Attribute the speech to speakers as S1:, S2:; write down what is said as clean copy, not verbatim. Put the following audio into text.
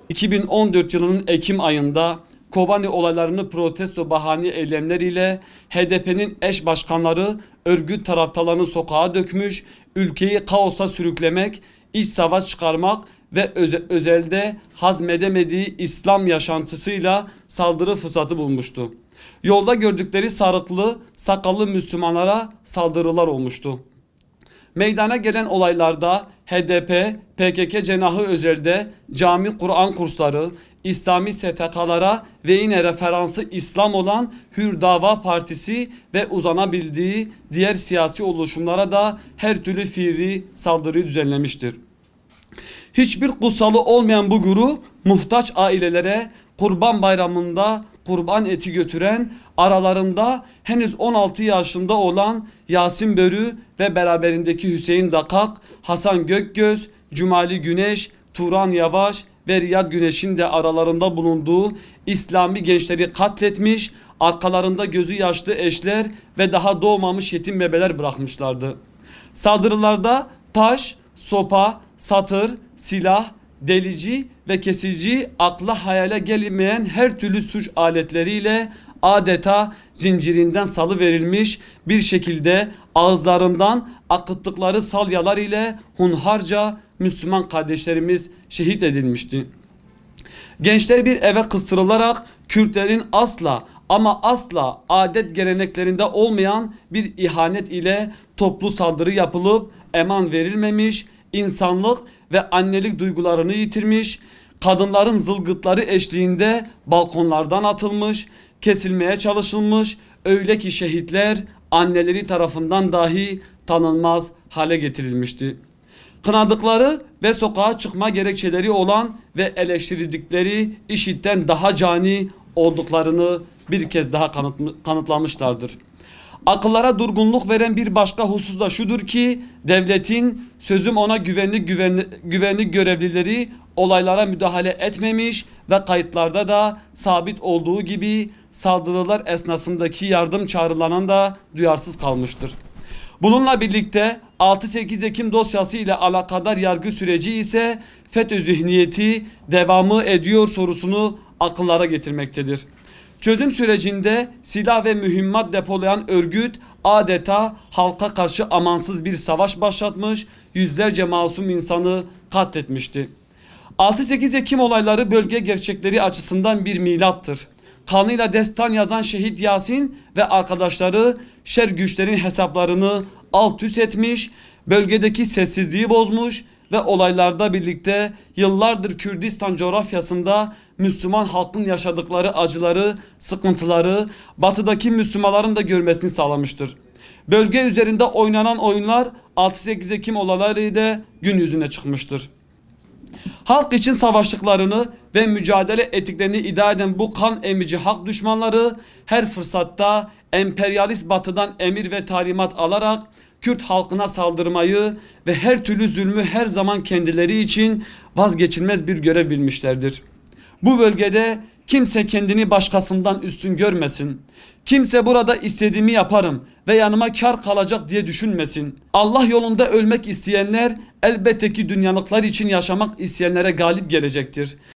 S1: 2014 yılının Ekim ayında Kobani olaylarını protesto bahane eylemleriyle HDP'nin eş başkanları örgüt taraftarlarını sokağa dökmüş, ülkeyi kaosa sürüklemek, iç savaş çıkarmak ve özelde hazmedemediği İslam yaşantısıyla saldırı fırsatı bulmuştu. Yolda gördükleri sarıklı, sakallı Müslümanlara saldırılar olmuştu. Meydana gelen olaylarda HDP, PKK cenahı özelde cami Kur'an kursları, İslami STK'lara ve yine referansı İslam olan Hür Dava Partisi ve uzanabildiği diğer siyasi oluşumlara da her türlü fiili saldırıyı düzenlemiştir. Hiçbir kutsalı olmayan bu grup muhtaç ailelere Kurban Bayramı'nda kurban eti götüren, aralarında henüz 16 yaşında olan Yasin Börü ve beraberindeki Hüseyin Dakak, Hasan Gökgöz, Cumali Güneş, Turan Yavaş ve Riyad Güneş'in de aralarında bulunduğu İslami gençleri katletmiş, arkalarında gözü yaşlı eşler ve daha doğmamış yetim bebeler bırakmışlardı. Saldırılarda taş, sopa, satır, silah, delici ve kesici, akla hayale gelmeyen her türlü suç aletleriyle adeta zincirinden salıverilmiş bir şekilde ağızlarından akıttıkları salyalar ile hunharca Müslüman kardeşlerimiz şehit edilmişti. Gençler bir eve kıstırılarak Kürtlerin asla ama asla adet geleneklerinde olmayan bir ihanet ile toplu saldırı yapılıp eman verilmemiş, insanlık ve annelik duygularını yitirmiş, kadınların zılgıtları eşliğinde balkonlardan atılmış, kesilmeye çalışılmış, öyle ki şehitler anneleri tarafından dahi tanınmaz hale getirilmişti. Kınadıkları ve sokağa çıkma gerekçeleri olan ve eleştirdikleri IŞİD'den daha cani olduklarını bir kez daha kanıtlamışlardır. Akıllara durgunluk veren bir başka husus da şudur ki devletin sözüm ona güvenlik görevlileri olaylara müdahale etmemiş ve kayıtlarda da sabit olduğu gibi saldırılar esnasındaki yardım çağrılarına da duyarsız kalmıştır. Bununla birlikte 6-8 Ekim dosyası ile alakadar yargı süreci ise FETÖ zihniyeti devamı ediyor sorusunu akıllara getirmektedir. Çözüm sürecinde silah ve mühimmat depolayan örgüt adeta halka karşı amansız bir savaş başlatmış, yüzlerce masum insanı katletmişti. 6-8 Ekim olayları bölge gerçekleri açısından bir milattır. Kanıyla destan yazan şehit Yasin ve arkadaşları şer güçlerin hesaplarını alt üst etmiş, bölgedeki sessizliği bozmuş ve olaylarda birlikte yıllardır Kürdistan coğrafyasında Müslüman halkın yaşadıkları acıları, sıkıntıları batıdaki Müslümanların da görmesini sağlamıştır. Bölge üzerinde oynanan oyunlar 6-8 Ekim olaylarıyla gün yüzüne çıkmıştır. Halk için savaştıklarını ve mücadele ettiklerini iddia eden bu kan emici hak düşmanları her fırsatta emperyalist batıdan emir ve talimat alarak Kürt halkına saldırmayı ve her türlü zulmü her zaman kendileri için vazgeçilmez bir görev bilmişlerdir. Bu bölgede kimse kendini başkasından üstün görmesin. Kimse burada istediğimi yaparım ve yanıma kar kalacak diye düşünmesin. Allah yolunda ölmek isteyenler elbette ki dünyalıklar için yaşamak isteyenlere galip gelecektir.